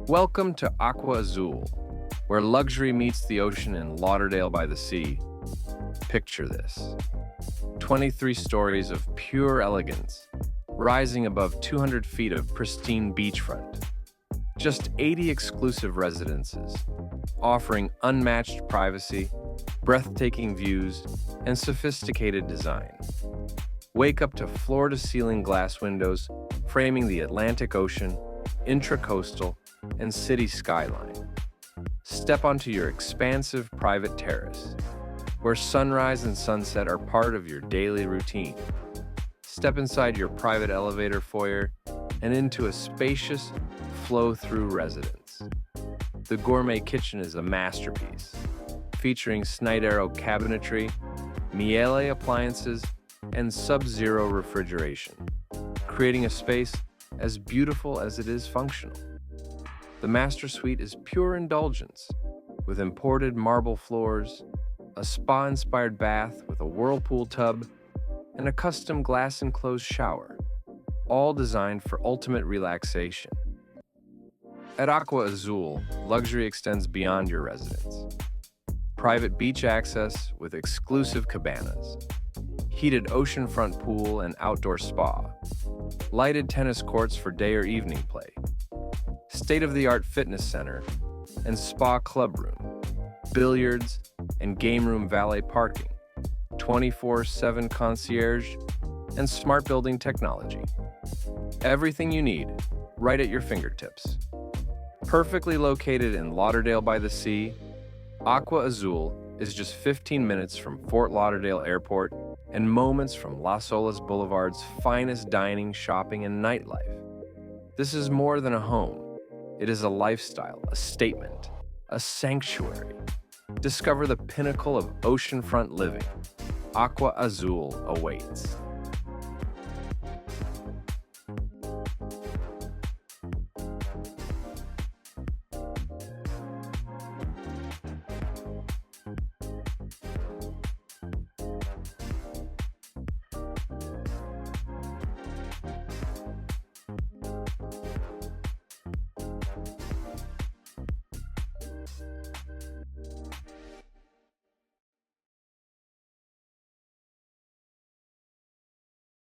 Welcome to Aquazul, where luxury meets the ocean in Lauderdale by the sea. Picture this: 23 stories of pure elegance, rising above 200 feet of pristine beachfront. Just 80 exclusive residences, offering unmatched privacy, breathtaking views, and sophisticated design. Wake up to floor-to-ceiling glass windows framing the Atlantic Ocean, intracoastal, and city skyline. Step onto your expansive private terrace, where sunrise and sunset are part of your daily routine. Step inside your private elevator foyer and into a spacious, flow-through residence. The gourmet kitchen is a masterpiece, featuring Schneidero cabinetry, Miele appliances, and sub-zero refrigeration, creating a space as beautiful as it is functional. The master suite is pure indulgence, with imported marble floors, a spa-inspired bath with a whirlpool tub, and a custom glass-enclosed shower, all designed for ultimate relaxation. At Aquazul, luxury extends beyond your residence. Private beach access with exclusive cabanas, heated oceanfront pool and outdoor spa, lighted tennis courts for day or evening play, state-of-the-art fitness center and spa club room, billiards and game room valet parking, 24/7 concierge, and smart building technology. Everything you need, right at your fingertips. Perfectly located in Lauderdale by the sea, Aquazul is just 15 minutes from Fort Lauderdale Airport and moments from Las Olas Boulevard's finest dining, shopping, and nightlife. This is more than a home. It is a lifestyle, a statement, a sanctuary. Discover the pinnacle of oceanfront living. Aquazul awaits.